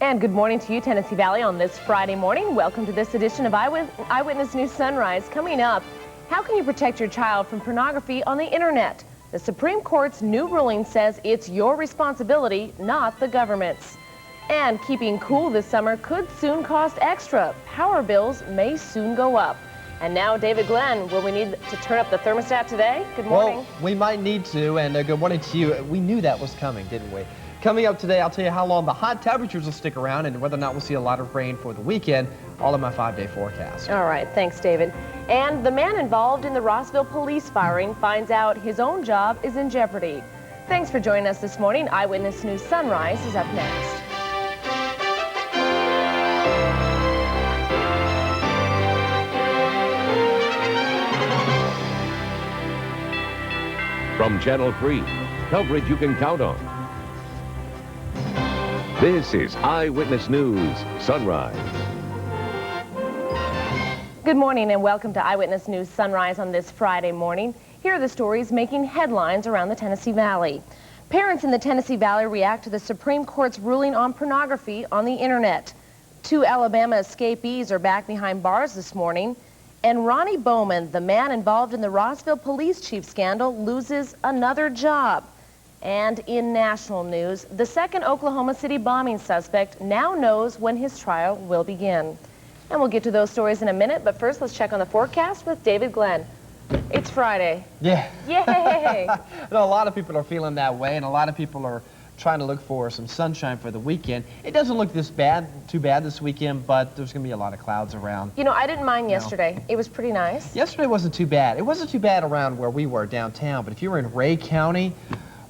And good morning to you, Tennessee Valley, on this Friday morning. Welcome to this edition of Eyewitness News Sunrise. Coming up, how can you protect your child from pornography on the internet? The Supreme Court's new ruling says it's your responsibility, not the government's. And keeping cool this summer could soon cost extra. Power bills may soon go up. And now, David Glenn, will we need to turn up the thermostat today? Good morning. Well, we might need to, and good morning to you. We knew that was coming, didn't we? Coming up today, I'll tell you how long the hot temperatures will stick around and whether or not we'll see a lot of rain for the weekend, all in my 5-day forecast. All right, thanks, David. And the man involved in the Rossville police firing finds out his own job is in jeopardy. Thanks for joining us this morning. Eyewitness News Sunrise is up next. From Channel 3, coverage you can count on. This is Eyewitness News Sunrise. Good morning and welcome to Eyewitness News Sunrise on this Friday morning. Here are the stories making headlines around the Tennessee Valley. Parents in the Tennessee Valley react to the Supreme Court's ruling on pornography on the internet. 2 Alabama escapees are back behind bars this morning. And Ronnie Bowman, the man involved in the Rossville police chief scandal, loses another job. And in national news, the second Oklahoma City bombing suspect now knows when his trial will begin. And we'll get to those stories in a minute, but first let's check on the forecast with David Glenn. It's Friday. Yeah. Yay! I know a lot of people are feeling that way, and a lot of people are trying to look for some sunshine for the weekend. It doesn't look too bad this weekend, but there's going to be a lot of clouds around. You know, I didn't mind yesterday. It was pretty nice. Yesterday wasn't too bad. It wasn't too bad around where we were downtown, but if you were in Ray County,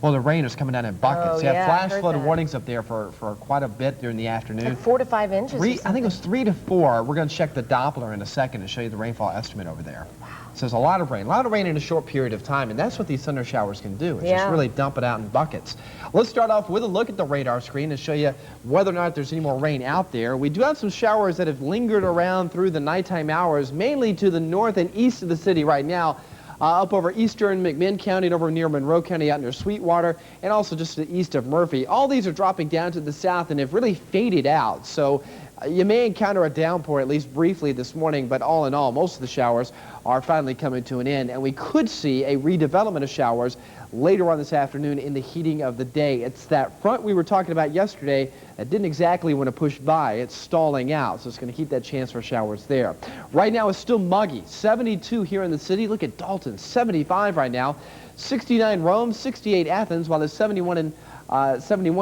well, the rain was coming down in buckets. Oh, You had yeah, flash flood warnings up there for quite a bit during the afternoon. Like 4 to 5 inches. I think it was 3 to 4. We're going to check the Doppler in a second and show you the rainfall estimate over there. Wow. So there's a lot of rain in a short period of time, and that's what these thunder showers can do, is just really dump it out in buckets. Let's start off with a look at the radar screen and show you whether or not there's any more rain out there. We do have some showers that have lingered around through the nighttime hours, mainly to the north and east of the city right now. Up over eastern McMinn County and over near Monroe County out near Sweetwater, and also just to the east of Murphy. All these are dropping down to the south and have really faded out. So you may encounter a downpour at least briefly this morning, but all in all, most of the showers are finally coming to an end, and we could see a redevelopment of showers later on this afternoon in the heating of the day. It's that front we were talking about yesterday that didn't exactly want to push by. It's stalling out, so it's going to keep that chance for showers there. Right now it's still muggy. 72 here in the city. Look at Dalton, 75 right now. 69 Rome, 68 Athens, while it's 71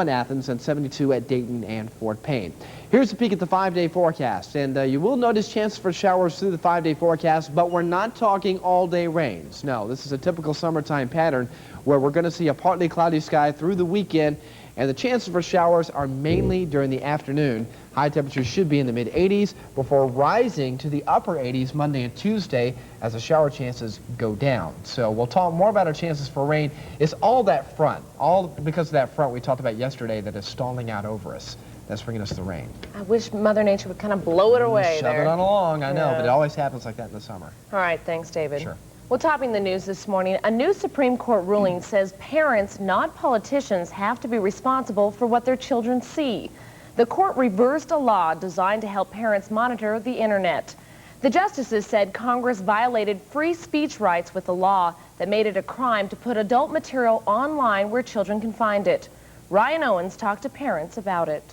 Athens and 72 at Dayton and Fort Payne. Here's a peek at the 5-day forecast, and you will notice chances for showers through the 5-day forecast, but we're not talking all-day rains. No, this is a typical summertime pattern where we're going to see a partly cloudy sky through the weekend, and the chances for showers are mainly during the afternoon. High temperatures should be in the mid-80s before rising to the upper 80s Monday and Tuesday as the shower chances go down. So we'll talk more about our chances for rain. It's all that front, all because of that front we talked about yesterday that is stalling out over us. That's bringing us the rain. I wish Mother Nature would kind of blow it away there. Shove it on along, I know, but it always happens like that in the summer. All right, thanks, David. Sure. Well, topping the news this morning, a new Supreme Court ruling says parents, not politicians, have to be responsible for what their children see. The court reversed a law designed to help parents monitor the internet. The justices said Congress violated free speech rights with the law that made it a crime to put adult material online where children can find it. Ryan Owens talked to parents about it.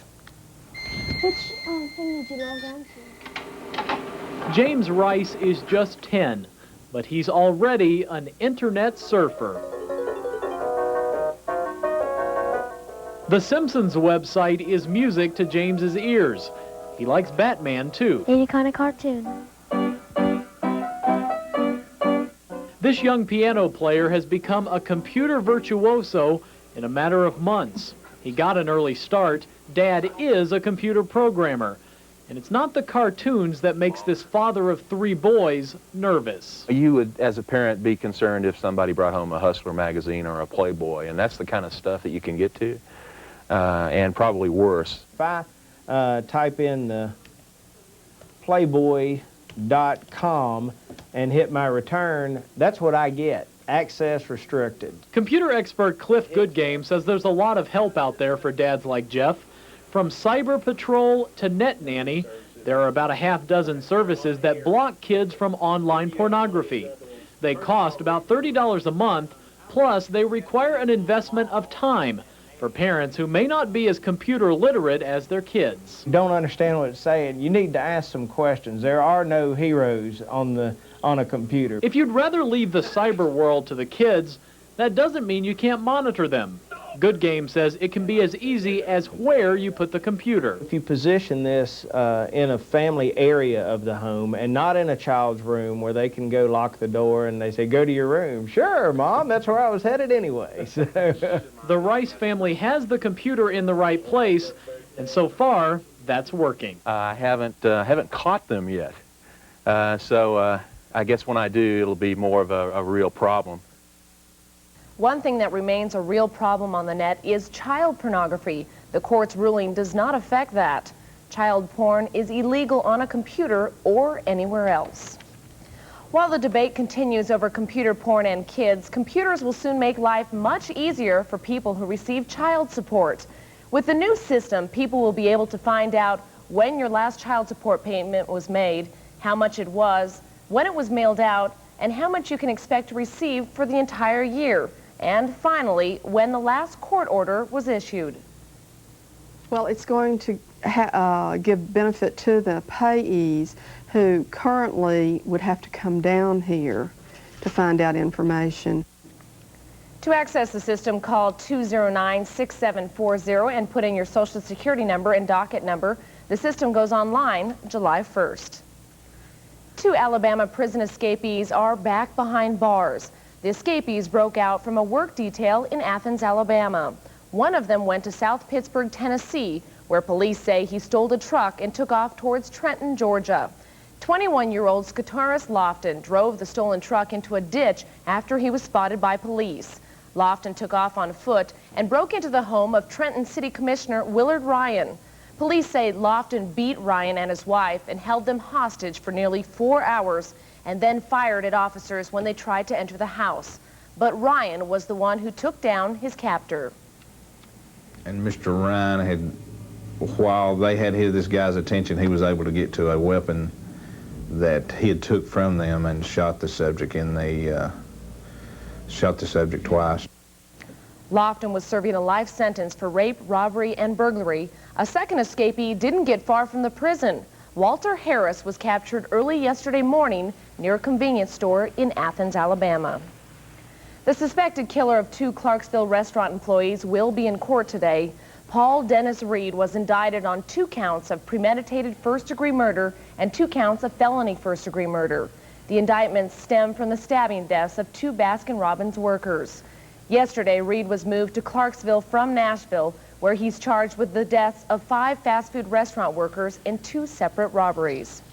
Which thing did you log on to? James Rice is just 10, but he's already an internet surfer. The Simpsons website is music to James's ears. He likes Batman, too. Any kind of cartoon. This young piano player has become a computer virtuoso in a matter of months. He got an early start. Dad is a computer programmer. And it's not the cartoons that makes this father of 3 boys nervous. You would, as a parent, be concerned if somebody brought home a Hustler magazine or a Playboy, and that's the kind of stuff that you can get to, and probably worse. If I type in the Playboy.com and hit my return, that's what I get. Access restricted. Computer expert Cliff Goodgame says there's a lot of help out there for dads like Jeff. From Cyber Patrol to Net Nanny, there are about a half dozen services that block kids from online pornography. They cost about $30 a month, plus they require an investment of time for parents who may not be as computer literate as their kids. Don't understand what it's saying. You need to ask some questions. There are no heroes on a computer. If you'd rather leave the cyber world to the kids, that doesn't mean you can't monitor them. Good Game says it can be as easy as where you put the computer. If you position this in a family area of the home and not in a child's room where they can go lock the door and they say, go to your room. Sure, Mom, that's where I was headed anyway. The Rice family has the computer in the right place, and so far, that's working. I haven't caught them yet, so I guess when I do, it'll be more of a real problem. One thing that remains a real problem on the net is child pornography. The court's ruling does not affect that. Child porn is illegal on a computer or anywhere else. While the debate continues over computer porn and kids, computers will soon make life much easier for people who receive child support. With the new system, people will be able to find out when your last child support payment was made, how much it was, when it was mailed out, and how much you can expect to receive for the entire year. And finally, when the last court order was issued. Well, it's going to give benefit to the payees who currently would have to come down here to find out information. To access the system, call 209-6740 and put in your Social Security number and docket number. The system goes online July 1st. 2 Alabama prison escapees are back behind bars. The escapees broke out from a work detail in Athens, Alabama. One of them went to South Pittsburgh, Tennessee, where police say he stole a truck and took off towards Trenton, Georgia. 21-year-old Skataris Lofton drove the stolen truck into a ditch after he was spotted by police. Lofton took off on foot and broke into the home of Trenton City Commissioner Willard Ryan. Police say Lofton beat Ryan and his wife and held them hostage for nearly 4 hours and then fired at officers when they tried to enter the house. But Ryan was the one who took down his captor. And Mr. Ryan had, while they had this guy's attention, he was able to get to a weapon that he had took from them and shot the subject twice. Lofton was serving a life sentence for rape, robbery, and burglary. A second escapee didn't get far from the prison. Walter Harris was captured early yesterday morning near a convenience store in Athens, Alabama. The suspected killer of 2 Clarksville restaurant employees will be in court today. Paul Dennis Reed was indicted on 2 counts of premeditated first-degree murder and 2 counts of felony first-degree murder. The indictments stem from the stabbing deaths of 2 Baskin-Robbins workers. Yesterday, Reed was moved to Clarksville from Nashville, where he's charged with the deaths of 5 fast food restaurant workers in 2 separate robberies.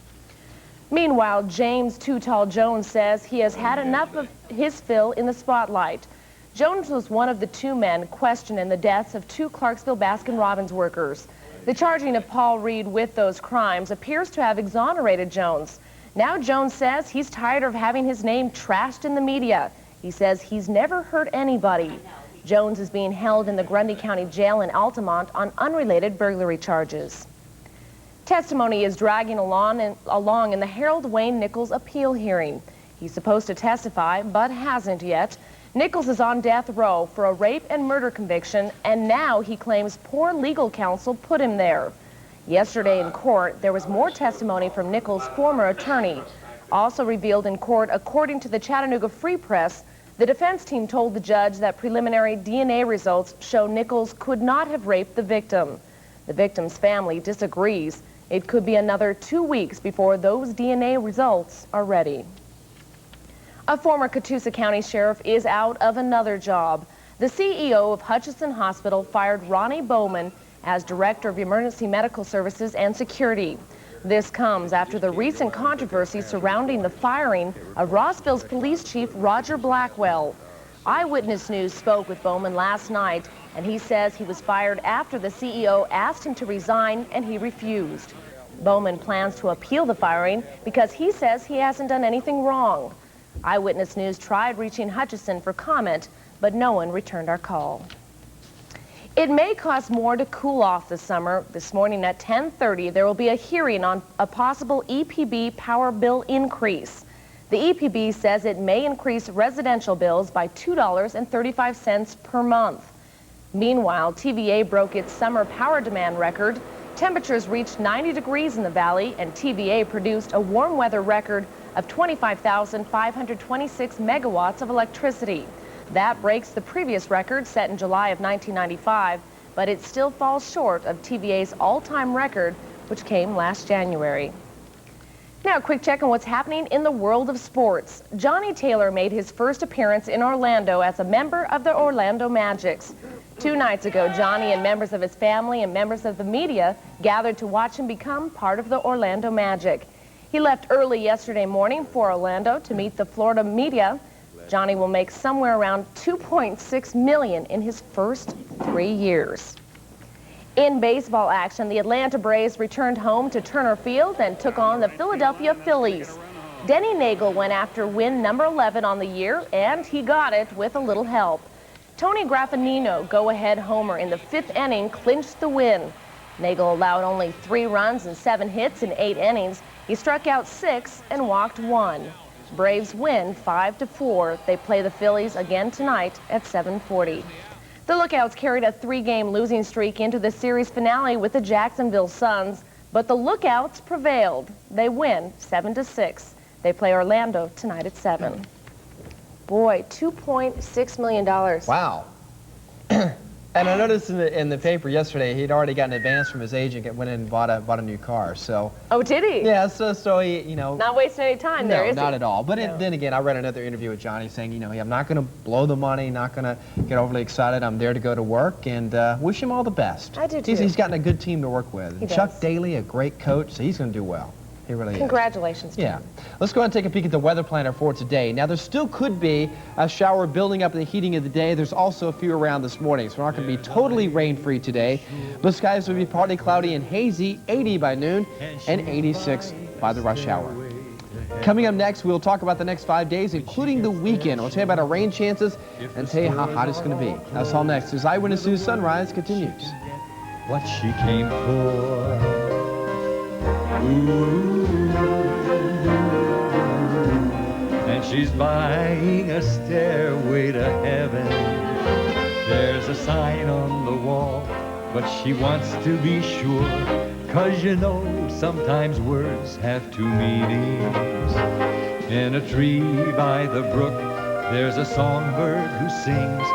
Meanwhile, James Too Tall Jones says he has had enough of his fill in the spotlight. Jones was one of the 2 men questioned in the deaths of 2 Clarksville Baskin-Robbins workers. The charging of Paul Reed with those crimes appears to have exonerated Jones. Now Jones says he's tired of having his name trashed in the media. He says he's never hurt anybody. Jones is being held in the Grundy County Jail in Altamont on unrelated burglary charges. Testimony is dragging along in the Harold Wayne Nichols appeal hearing. He's supposed to testify, but hasn't yet. Nichols is on death row for a rape and murder conviction, and now he claims poor legal counsel put him there. Yesterday in court, there was more testimony from Nichols' former attorney. Also revealed in court, according to the Chattanooga Free Press, the defense team told the judge that preliminary DNA results show Nichols could not have raped the victim. The victim's family disagrees. It could be another 2 weeks before those DNA results are ready. A former Catoosa County sheriff is out of another job. The CEO of Hutchinson Hospital fired Ronnie Bowman as Director of Emergency Medical Services and Security. This comes after the recent controversy surrounding the firing of Rossville's Police Chief Roger Blackwell. Eyewitness News spoke with Bowman last night, and he says he was fired after the CEO asked him to resign and he refused. Bowman plans to appeal the firing because he says he hasn't done anything wrong. Eyewitness News tried reaching Hutchinson for comment, but no one returned our call. It may cost more to cool off this summer. This morning at 10:30, there will be a hearing on a possible EPB power bill increase. The EPB says it may increase residential bills by $2.35 per month. Meanwhile, TVA broke its summer power demand record. Temperatures reached 90 degrees in the valley, and TVA produced a warm weather record of 25,526 megawatts of electricity. That breaks the previous record set in July of 1995, but it still falls short of TVA's all-time record, which came last January. Now, a quick check on what's happening in the world of sports. Johnny Taylor made his first appearance in Orlando as a member of the Orlando Magics. 2 nights ago, Johnny and members of his family and members of the media gathered to watch him become part of the Orlando Magic. He left early yesterday morning for Orlando to meet the Florida media. Johnny will make somewhere around $2.6 million in his first 3 years. In baseball action, the Atlanta Braves returned home to Turner Field and took on the Philadelphia Phillies. Denny Nagel went after win number 11 on the year, and he got it with a little help. Tony Graffinino, go-ahead homer in the 5th inning, clinched the win. Nagel allowed only 3 runs and 7 hits in 8 innings. He struck out 6 and walked 1. Braves win 5-4. They play the Phillies again tonight at 7:40. The Lookouts carried a 3-game losing streak into the series finale with the Jacksonville Suns, but the Lookouts prevailed. They win 7-6. They play Orlando tonight at 7. Boy, $2.6 million. Wow. And I noticed in the paper yesterday he'd already got an advance from his agent and went in and bought a new car. So. Oh, did he? Yeah. So he, you know. Not wasting any time there, is he? No, not at all. But No. then again, I read another interview with Johnny saying, you know, I'm not going to blow the money, not going to get overly excited. I'm there to go to work, and wish him all the best. I do too. He's gotten a good team to work with. He Chuck does. Daly, a great coach, so he's going to do well. He really is. Congratulations to Yeah. him. Let's go ahead and take a peek at the weather planner for today. Now, there still could be a shower building up in the heating of the day. There's also a few around this morning, so we're not going to be totally rain-free today. The skies will be partly cloudy and hazy, 80 by noon and 86 by the rush hour. Coming up next, we'll talk about the next 5 days, including the weekend. We'll tell you about our rain chances and tell you how hot it's going to be. That's all next as Eyewitness News Sunrise continues. What she came for. Ooh. And she's buying a stairway to heaven. There's a sign on the wall, but she wants to be sure. 'Cause you know, sometimes words have 2 meanings. In a tree by the brook, there's a songbird who sings.